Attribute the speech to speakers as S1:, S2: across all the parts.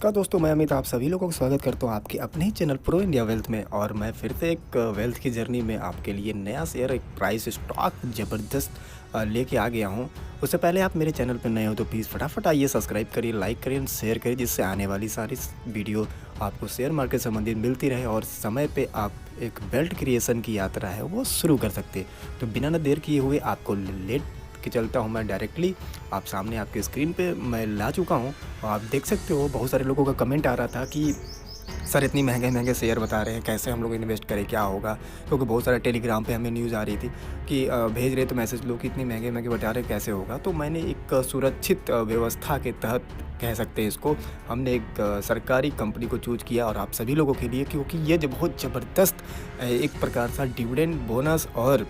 S1: नमस्कार दोस्तों, मैं अमित आप सभी लोगों का स्वागत करता हूं आपके अपने ही चैनल प्रो इंडिया वेल्थ में। और मैं फिर से एक वेल्थ की जर्नी में आपके लिए नया शेयर, एक प्राइस स्टॉक ज़बरदस्त लेके आ गया हूं। उससे पहले आप मेरे चैनल पर नए हो तो प्लीज़ फटाफट आइए, सब्सक्राइब करिए, लाइक करिए, शेयर करिए, जिससे आने वाली सारी वीडियो आपको शेयर मार्केट संबंधित मिलती रहे और समय पर आप एक वेल्थ क्रिएशन की यात्रा है वो शुरू कर सकते। तो बिना न देर किए हुए आपको लेट कि चलता हूँ मैं डायरेक्टली आप सामने आपके स्क्रीन पे मैं ला चुका हूँ। और आप देख सकते हो बहुत सारे लोगों का कमेंट आ रहा था कि सर इतनी महंगे महंगे शेयर बता रहे हैं, कैसे हम लोग इन्वेस्ट करें, क्या होगा। क्योंकि बहुत सारे टेलीग्राम पे हमें न्यूज़ आ रही थी कि भेज रहे तो मैसेज लोग कि इतनी महंगे महंगे बता रहे हैं, कैसे होगा। तो मैंने एक सुरक्षित व्यवस्था के तहत कह सकते हैं इसको, हमने एक सरकारी कंपनी को चूज़ किया और आप सभी लोगों के लिए, क्योंकि ये जो बहुत ज़बरदस्त एक प्रकार सा डिविडेंड बोनस और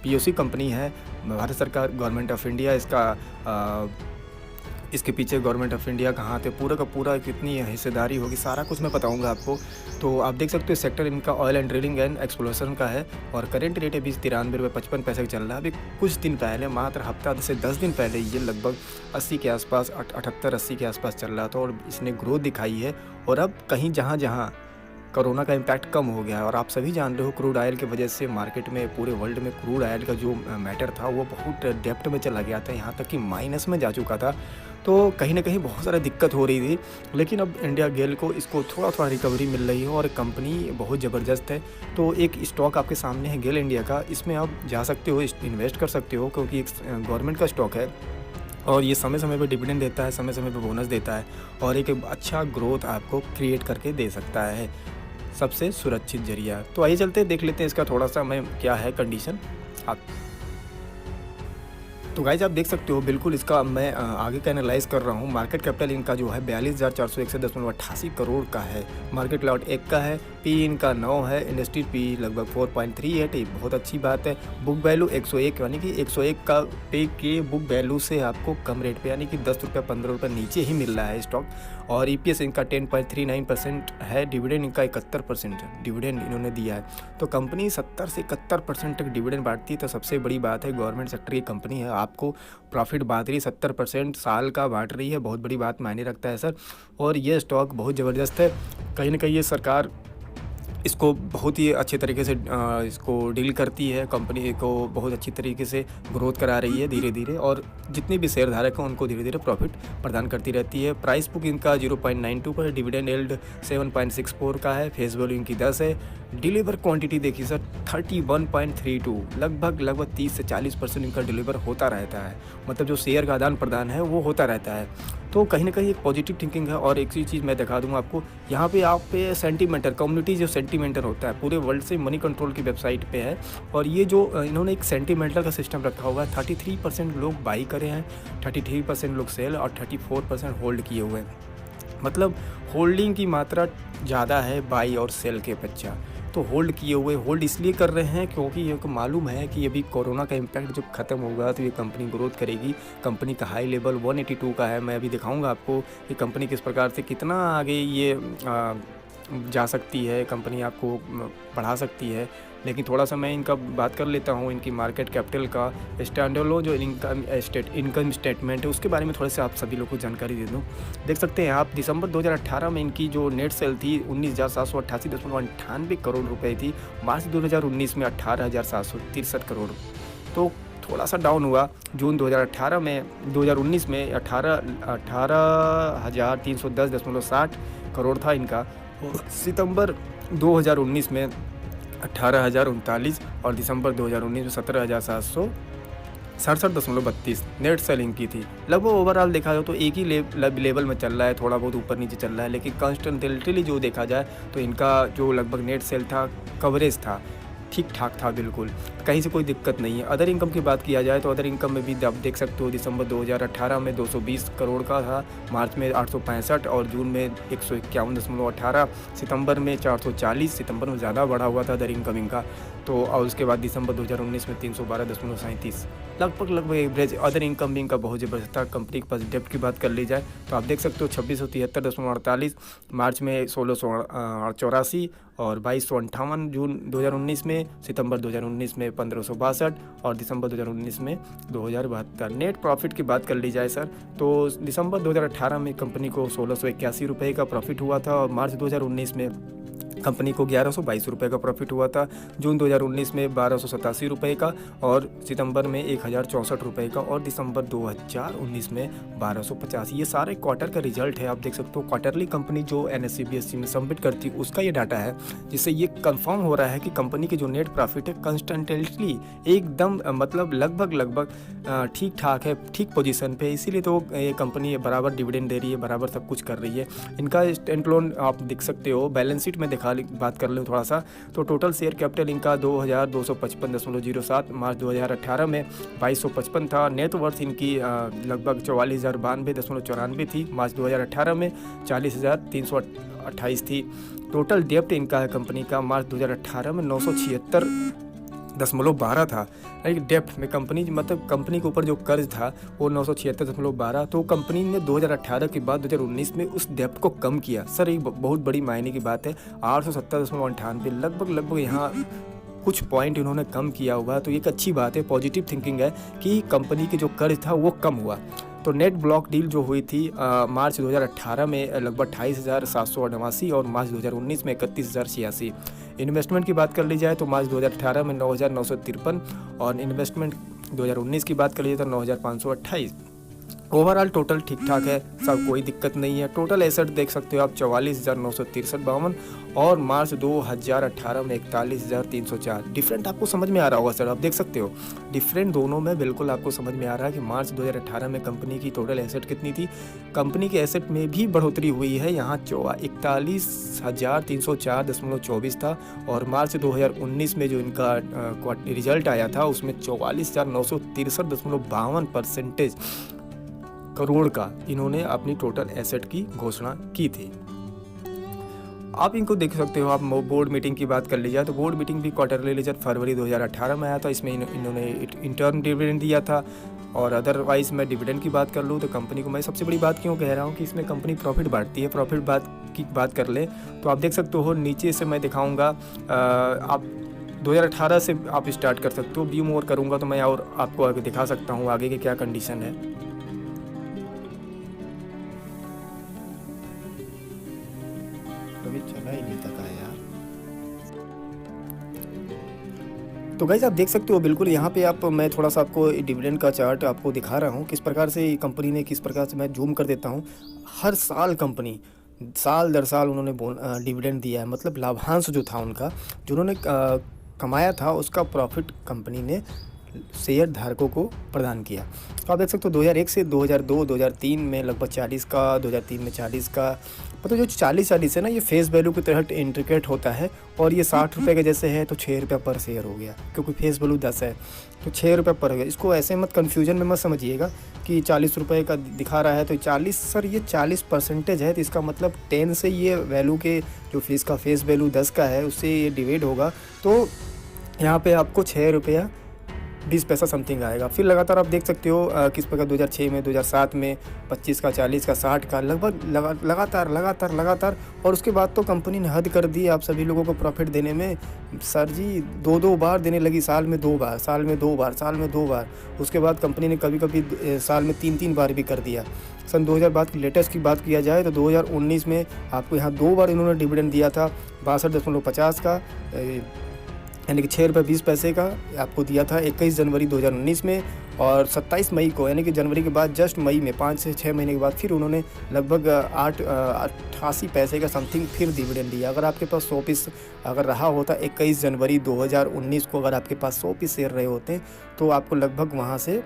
S1: पीओसी कंपनी है। भारत सरकार, गवर्नमेंट ऑफ इंडिया इसके पीछे गवर्नमेंट ऑफ इंडिया कहाँ थे, पूरा का पूरा कितनी हिस्सेदारी होगी, सारा कुछ मैं बताऊंगा आपको। तो आप देख सकते हो सेक्टर इनका oil and drilling and exploration का है और करेंट रेट अभी 93 रुपये 55 पैसे चल रहा है। अभी कुछ दिन पहले, मात्र हफ्ता से 10 दिन पहले, ये लगभग 80 के आसपास, 78-80 के आसपास चल रहा था और इसने ग्रोथ दिखाई है। और अब कहीं जहाँ जहाँ कोरोना का इम्पैक्ट कम हो गया है, और आप सभी जान रहे हो क्रूड ऑयल की वजह से मार्केट में, पूरे वर्ल्ड में क्रूड ऑयल का जो मैटर था वो बहुत डेप्थ में चला गया था, यहाँ तक कि माइनस में जा चुका था। तो कहीं ना कहीं बहुत सारा दिक्कत हो रही थी, लेकिन अब इंडिया गेल को इसको थोड़ा थोड़ा रिकवरी मिल रही है और कंपनी बहुत ज़बरदस्त है। तो एक स्टॉक आपके सामने है गेल इंडिया का, इसमें आप जा सकते हो, इन्वेस्ट कर सकते हो, क्योंकि एक गवर्नमेंट का स्टॉक है और ये समय समय पर डिविडेंड देता है, समय समय पर बोनस देता है और एक अच्छा ग्रोथ आपको क्रिएट करके दे सकता है, सबसे सुरक्षित जरिया। तो आइए चलते देख लेते हैं इसका थोड़ा सा मैं क्या है कंडीशन। आप तो गाइज आप देख सकते हो, बिल्कुल इसका मैं आगे का एनालाइज कर रहा हूँ। मार्केट कैपिटल इनका जो है 42,461.88 करोड़ का है। मार्केट लॉट 1 का है, पी इनका 9 है, इंडस्ट्री पी लगभग 4.38, ये बहुत अच्छी बात है। बुक वैल्यू 101, यानी कि 101 का पे के बुक वैल्यू से आपको कम रेट पे, यानी कि 10 रुपये 15 रुपये नीचे ही मिल रहा है स्टॉक। और ईपीएस इनका 10.39% है। डिविडेंड इनका 71% डिविडेंड इन्होंने दिया है। तो कंपनी 70 से 71% तक डिविडेंड बांटती है, तो सबसे बड़ी बात है, गवर्नमेंट सेक्टर की कंपनी है, आपको प्रॉफिट बांट रही है, 70% साल का बांट रही है, बहुत बड़ी बात मायने रखता है सर। और ये स्टॉक बहुत ज़बरदस्त है, कहीं ना कहीं ये सरकार इसको बहुत ही अच्छे तरीके से इसको डील करती है, कंपनी को बहुत अच्छी तरीके से ग्रोथ करा रही है धीरे धीरे, और जितने भी शेयर धारक हैं उनको धीरे धीरे प्रॉफिट प्रदान करती रहती है। प्राइस बुक इनका 0.92 पर है, डिविडेंड यील्ड 7.64 का है, फेस वैल्यू इनकी 10 है। डिलीवर क्वांटिटी देखिए सर, 31.32, लगभग 30 से 40% इनका डिलीवर होता रहता है, मतलब जो शेयर का आदान प्रदान है वो होता रहता है। तो कहीं ना कहीं एक पॉजिटिव थिंकिंग है। और एक चीज़ मैं दिखा दूंगा आपको, यहाँ पे आप पे सेंटीमेंटर कम्युनिटी, जो सेंटीमेंटर होता है पूरे वर्ल्ड से, मनी कंट्रोल की वेबसाइट पे है। और ये जो इन्होंने एक सेंटीमेंटर का सिस्टम रखा हुआ है, 33% लोग बाई करे हैं, 33% लोग सेल और 34% होल्ड किए हुए हैं। मतलब होल्डिंग की मात्रा ज़्यादा है बाई और सेल के बच्चा। तो होल्ड किए हुए, होल्ड इसलिए कर रहे हैं क्योंकि ये को मालूम है कि अभी कोरोना का इम्पैक्ट जब खत्म होगा तो ये कंपनी ग्रोथ करेगी। कंपनी का हाई लेवल 182 का है, मैं अभी दिखाऊंगा आपको कि कंपनी किस प्रकार से कितना आगे ये जा सकती है, कंपनी आपको बढ़ा सकती है। लेकिन थोड़ा सा मैं इनका बात कर लेता हूँ, इनकी मार्केट कैपिटल का, स्टैंडअलोन जो इनकम स्टेटमेंट है उसके बारे में थोड़े से आप सभी लोग को जानकारी दे दूँ। देख सकते हैं आप, दिसंबर 2018 में इनकी जो नेट सेल थी 19,788.98 करोड़ रुपए थी। मार्च 2019 में 18,763 करोड़, तो थोड़ा सा डाउन हुआ। जून 2019 में 18,310.60 करोड़ था इनका, और सितंबर 2019 में 18,039 और दिसंबर 2019 में 17,767.32 नेट सेलिंग की थी। लगभग ओवरऑल देखा जाए तो एक ही लेवल में चल रहा है, थोड़ा बहुत ऊपर नीचे चल रहा है, लेकिन कॉन्स्टेंटली जो देखा जाए तो इनका जो लगभग नेट सेल था, कवरेज था, ठीक ठाक था, बिल्कुल कहीं से कोई दिक्कत नहीं है। अदर इनकम की बात किया जाए तो अदर इनकम में भी आप देख सकते हो, दिसंबर 2018 में 220 करोड़ का था, मार्च में 865 और जून में 151.18, सितंबर में 440, सितंबर में ज़्यादा बढ़ा हुआ था अदर इनकम इनका। तो और उसके बाद दिसंबर 2019 में 312.37 लगभग एवरेज। अदर इनकम भी इनका बहुत ज़बरदस्त था। कंपनी के पास डेप्ट की बात कर ली जाए तो आप देख सकते हो 2673.48 मार्च में, 1684 और 2258 जून 2019 में, सितंबर 2019 में 1562 और दिसंबर 2019 में 2072। नेट प्रॉफिट की बात कर ली जाए सर तो दिसंबर 2018 में कंपनी को 1681 रुपये का प्रॉफिट हुआ था और मार्च 2019 में कंपनी को 1122 रुपये का प्रॉफिट हुआ था, जून 2019 में 1287 रुपये का और सितंबर में 1064 रुपये का और दिसंबर 2019 में 1285। ये सारे क्वार्टर का रिजल्ट है। आप देख सकते हो क्वार्टरली कंपनी जो NSE BSE में सबमिट करती है उसका ये डाटा है, जिससे ये कंफर्म हो रहा है कि कंपनी की जो नेट प्रॉफिट है कंस्टेंटली एकदम मतलब लगभग ठीक ठाक है, ठीक पोजीशन पे। इसीलिए तो ये कंपनी बराबर डिविडेंड दे रही है, बराबर सब कुछ कर रही है। इनका स्टैंड लोन आप देख सकते हो, बैलेंस शीट में दिखा बात कर लूँ थोड़ा सा तो टोटल शेयर कैपिटल इनका 2255.07 मार्च 2018 में 2255 था। नेट वर्थ इनकी लगभग 44,092.94 थी मार्च 2018 में, 40,328 थी। टोटल डेप्ट इनका है कंपनी का मार्च 2018 में 976.12 था। डेप्ट में कंपनी मतलब कंपनी के ऊपर जो कर्ज था वो 976.12। तो कंपनी ने 2018 के बाद 2019 में उस डेप्ट को कम किया। सर एक बहुत बड़ी मायने की बात है, 870.98 लगभग यहाँ कुछ पॉइंट इन्होंने कम किया होगा। तो एक अच्छी बात है, पॉजिटिव थिंकिंग है कि कंपनी की जो कर्ज था वो कम हुआ। तो नेट ब्लॉक डील जो हुई थी मार्च 2018 में लगभग 28,788 और मार्च 2019 में 31,086। इन्वेस्टमेंट की बात कर ली जाए तो मार्च 2018 में 9,953 और इन्वेस्टमेंट 2019 की बात कर लीजिए तो 9,528। ओवरऑल टोटल ठीक ठाक है, सब कोई दिक्कत नहीं है। टोटल एसेट देख सकते हो आप 44,963.52 और मार्च 2018 में 41,304। डिफरेंट आपको समझ में आ रहा होगा सर, आप देख सकते हो डिफरेंट दोनों में बिल्कुल आपको समझ में आ रहा है कि मार्च 2018 में कंपनी की टोटल एसेट कितनी थी। कंपनी के एसेट में भी बढ़ोतरी हुई है, यहाँ 41,304.24 था और मार्च 2019 में जो इनका रिजल्ट आया था उसमें 44,963.52% करोड़ का इन्होंने अपनी टोटल एसेट की घोषणा की थी। आप इनको देख सकते हो। आप बोर्ड मीटिंग की बात कर ली जाए तो बोर्ड मीटिंग भी क्वार्टरली रिजल्ट फरवरी 2018 में आया था। इसमें इन्होंने इंटर्म डिविडेंड दिया था और अदरवाइज मैं डिविडेंड की बात कर लूँ तो कंपनी को मैं सबसे बड़ी बात क्यों कह रहा हूँ कि इसमें कंपनी प्रॉफिट बांटती है। प्रॉफिट की बात कर ले तो आप देख सकते हो नीचे से मैं दिखाऊँगा, आप 2018 से आप स्टार्ट कर सकते हो। व्यू मोर करूँगा तो मैं और आपको आगे दिखा सकता हूँ आगे की क्या कंडीशन है। चला ही नहीं था यार। तो गाइस आप देख सकते हो बिल्कुल यहाँ पे आप, मैं थोड़ा सा आपको डिविडेंड का चार्ट आपको दिखा रहा हूँ किस प्रकार से कंपनी ने, किस प्रकार से मैं जूम कर देता हूँ। हर साल कंपनी साल दर साल उन्होंने डिविडेंड दिया है, मतलब लाभांश जो था उनका जो उन्होंने कमाया था उसका प्रॉफिट कंपनी ने शेयर धारकों को प्रदान किया। तो आप देख सकते हो 2001 से 2002 2003 में लगभग 40 का, 2003 में 40 का, मतलब जो 40 है ना, ये फेस वैल्यू की तरह इंट्रिकेट होता है और ये 60 रुपये के जैसे है तो 6 रुपये पर शेयर हो गया, क्योंकि फेस वैल्यू 10 है तो 6 रुपये पर हो गया। इसको ऐसे मत कन्फ्यूजन में मत समझिएगा कि 40 रुपये का दिखा रहा है तो 40, सर ये 40% है तो इसका मतलब 10 से ये वैल्यू के जो फीस का फेस वैल्यू 10 का है उससे ये डिवाइड होगा तो यहाँ पे आपको 6 रुपया 20 पैसा समथिंग आएगा। फिर लगातार आप देख सकते हो किस प्रकार 2006 में, 2007 में 25 का, 40 का, 60 का, लगभग लगातार और उसके बाद तो कंपनी ने हद कर दी आप सभी लोगों को प्रॉफिट देने में। सर जी 2 बार देने लगी, साल में 2 बार, साल में 2 बार। उसके बाद कंपनी ने कभी साल में 3 बार भी कर दिया। सन 2000 की लेटेस्ट की बात किया जाए तो 2019 में आपको यहाँ 2 बार इन्होंने डिविडेंड दिया था 62.50 का, यानी कि 6 रुपये 20 पैसे का आपको दिया था 21 जनवरी 2019 में और 27 मई को, यानी कि जनवरी के बाद जस्ट मई में 5 से 6 महीने के बाद फिर उन्होंने लगभग 88 पैसे का समथिंग फिर डिविडेंड दिया। अगर आपके पास 100 पीस अगर रहा होता 21 जनवरी 2019 को, अगर आपके पास 100 पीस शेयर रहे होते तो आपको लगभग वहाँ से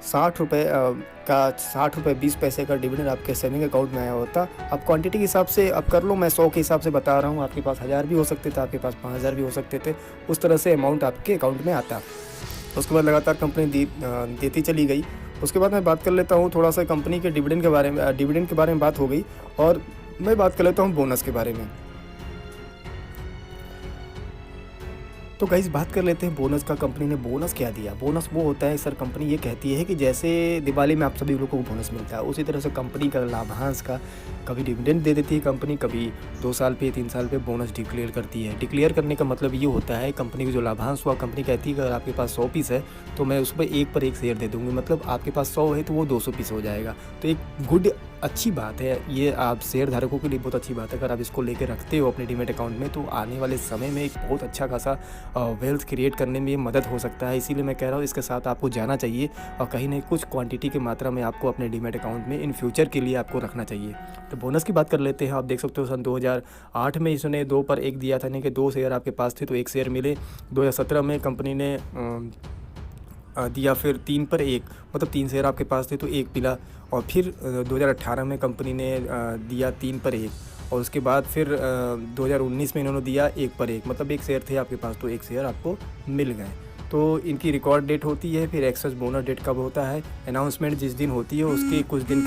S1: 60 रुपये 20 पैसे का डिविडेंड आपके सेविंग अकाउंट में आया होता। अब क्वांटिटी के हिसाब से अब कर लो, मैं 100 के हिसाब से बता रहा हूँ, आपके पास 1000 भी हो सकते थे, आपके पास 5000 भी हो सकते थे, उस तरह से अमाउंट आपके अकाउंट में आता। उसके बाद लगातार कंपनी देती चली गई। उसके बाद मैं बात कर लेता हूँ थोड़ा सा कंपनी के डिविडेंड के बारे में बात हो गई और मैं बात कर लेता हूँ बोनस के बारे में। तो गाइस बात कर लेते हैं बोनस का। कंपनी ने बोनस क्या दिया। बोनस वो होता है सर, कंपनी ये कहती है कि जैसे दिवाली में आप सभी लोगों को बोनस मिलता है, उसी तरह से कंपनी का लाभांश का कभी डिविडेंड दे देती है कंपनी, कभी 2 साल पे 3 साल पे बोनस डिक्लेयर करती है। डिक्लेयर करने का मतलब ये होता है कंपनी की जो लाभांश हुआ, कंपनी कहती है कि अगर आपके पास 100 पीस है तो मैं उस पर 1 पर 1 शेयर दे दूँगी, मतलब आपके पास 100 है तो वो 200 पीस हो जाएगा। तो एक गुड अच्छी बात है ये, आप शेयर धारकों के लिए बहुत अच्छी बात है। अगर आप इसको लेके रखते हो अपने डीमैट अकाउंट में तो आने वाले समय में एक बहुत अच्छा खासा वेल्थ क्रिएट करने में ये मदद हो सकता है। इसीलिए मैं कह रहा हूँ इसके साथ आपको जाना चाहिए और कहीं ना कुछ क्वांटिटी की मात्रा में आपको अपने डीमैट अकाउंट में इन फ्यूचर के लिए आपको रखना चाहिए। तो बोनस की बात कर लेते हैं। आप देख सकते हो सन 2008 में इसने 2 पर 1 दिया था, नहीं कि 2 शेयर आपके पास थे तो 1 शेयर मिले। 2017 में कंपनी ने दिया फिर 3 पर 1, मतलब 3 शेयर आपके पास थे तो 1 मिला। और फिर 2018 में कंपनी ने दिया 3 पर 1, और उसके बाद फिर 2019 में इन्होंने दिया 1 पर 1, मतलब 1 शेयर थे आपके पास तो 1 शेयर आपको मिल गए। तो इनकी रिकॉर्ड डेट होती है, फिर एक्सेस बोनस डेट कब होता है, अनाउंसमेंट जिस दिन होती है उसके कुछ दिन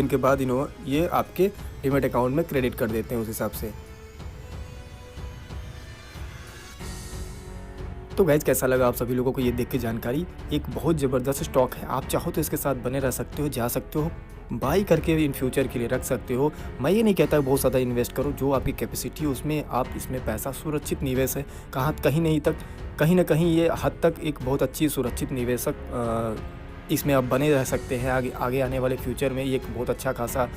S1: के बाद ये आपके डीमैट अकाउंट में क्रेडिट कर देते हैं उस हिसाब से। तो गाइज कैसा लगा आप सभी लोगों को ये देख के जानकारी। एक बहुत ज़बरदस्त स्टॉक है, आप चाहो तो इसके साथ बने रह सकते हो, जा सकते हो, बाई करके इन फ्यूचर के लिए रख सकते हो। मैं ये नहीं कहता बहुत ज़्यादा इन्वेस्ट करो, जो आपकी कैपेसिटी है उसमें आप इसमें पैसा सुरक्षित निवेश है, कहीं ना कहीं ये हद तक एक बहुत अच्छी सुरक्षित निवेशक इसमें आप बने रह सकते हैं। आगे आने वाले फ्यूचर में ये एक बहुत अच्छा खासा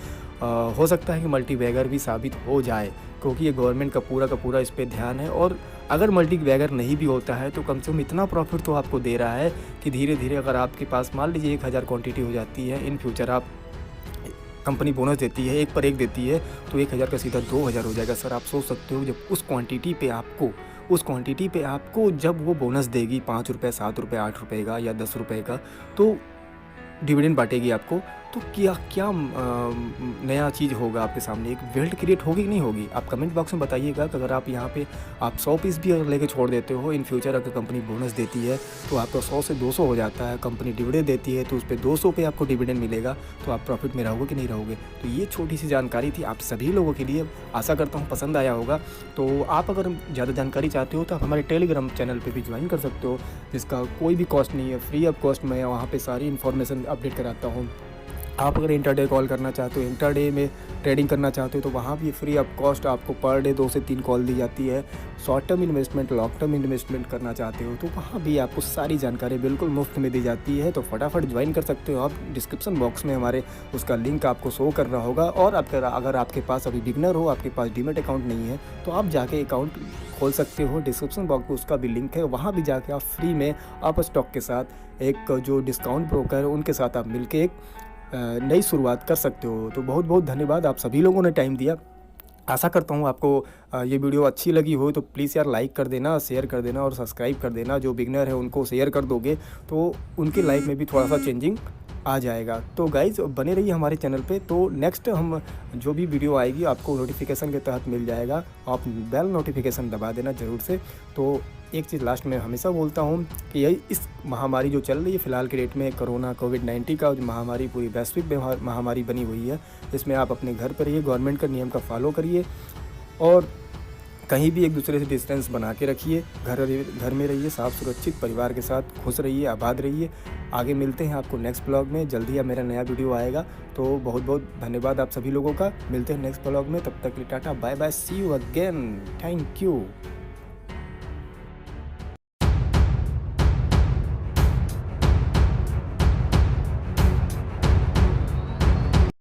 S1: हो सकता है कि मल्टीबैगर भी साबित हो जाए, क्योंकि ये गवर्नमेंट का पूरा इस पर ध्यान है। और अगर मल्टीबैगर नहीं भी होता है तो कम से कम इतना प्रॉफिट तो आपको दे रहा है कि धीरे धीरे अगर आपके पास मान लीजिए 1000 क्वांटिटी हो जाती है, इन फ्यूचर आप कंपनी बोनस देती है 1 पर 1 देती है तो 1000 का सीधा 2000 हो जाएगा। सर आप सोच सकते हो जब उस क्वांटिटी पे आपको जब वो बोनस देगी 5 रुपये 7 रुपये 8 रुपये का या 10 रुपये का, तो डिविडेंड बांटेगी आपको, तो क्या नया चीज़ होगा आपके सामने, एक वेल्थ क्रिएट होगी कि नहीं होगी। आप कमेंट बॉक्स में बताइएगा कि अगर आप यहाँ पे आप 100 पीस भी अगर लेके छोड़ देते हो, इन फ्यूचर अगर कंपनी बोनस देती है तो आपका 100 से 200 हो जाता है। कंपनी डिविडेंड देती है तो उस पर 200 पे आपको डिविडेंड मिलेगा, तो आप प्रॉफिट में रहोगे कि नहीं रहोगे। तो ये छोटी सी जानकारी थी आप सभी लोगों के लिए, आशा करता हूँ पसंद आया होगा। तो आप अगर ज़्यादा जानकारी चाहते हो तो आप हमारे टेलीग्राम चैनल पर भी ज्वाइन कर सकते हो, जिसका कोई भी कॉस्ट नहीं है, फ्री ऑफ कॉस्ट मैं वहाँ पर सारी इन्फॉर्मेशन अपडेट कराता हूँ। आप अगर इंटरडे कॉल करना चाहते हो, इंटरडे में ट्रेडिंग करना चाहते हो तो वहाँ भी फ्री ऑफ कॉस्ट आपको पर डे 2 से 3 कॉल दी जाती है। Short term investment, long term investment करना चाहते हो तो वहाँ भी आपको सारी जानकारी बिल्कुल मुफ्त में दी जाती है। तो फटाफट ज्वाइन कर सकते हो आप। डिस्क्रिप्शन बॉक्स में हमारे उसका लिंक आपको शो कर रहा होगा। और अगर आपके पास अभी बिगनर हो, आपके पास डीमैट अकाउंट नहीं है तो आप जाके अकाउंट खोल सकते हो। डिस्क्रिप्शन बॉक्स में उसका भी लिंक है, वहाँ भी जाके आप फ्री में आप स्टॉक के साथ एक जो डिस्काउंट ब्रोकर है उनके साथ आप मिलके एक नई शुरुआत कर सकते हो। तो बहुत बहुत धन्यवाद, आप सभी लोगों ने टाइम दिया। आशा करता हूँ आपको ये वीडियो अच्छी लगी हो तो प्लीज़ यार लाइक कर देना, शेयर कर देना और सब्सक्राइब कर देना। जो बिगनर है उनको शेयर कर दोगे तो उनकी लाइफ में भी थोड़ा सा चेंजिंग आ जाएगा। तो गाइज़ बने रहिए हमारे चैनल पे। तो नेक्स्ट हम जो भी वीडियो आएगी आपको नोटिफिकेशन के तहत मिल जाएगा, आप बेल नोटिफिकेशन दबा देना ज़रूर से। तो एक चीज़ लास्ट में हमेशा बोलता हूँ कि यही इस महामारी जो चल रही है फ़िलहाल के डेट में, कोरोना कोविड-19 का जो महामारी पूरी वैश्विक महामारी बनी हुई है, इसमें आप अपने घर पर रहिए, गवर्नमेंट का नियम का फॉलो करिए और कहीं भी एक दूसरे से डिस्टेंस बना के रखिए। घर में रहिए, साफ सुरक्षित, परिवार के साथ खुश रहिए, आबाद रहिए। आगे मिलते हैं आपको नेक्स्ट ब्लॉग में, जल्दी मेरा नया वीडियो आएगा। तो बहुत बहुत धन्यवाद आप सभी लोगों का। मिलते हैं नेक्स्ट ब्लॉग में, तब तक के लिए ta-ta bye bye, see you again, thank you.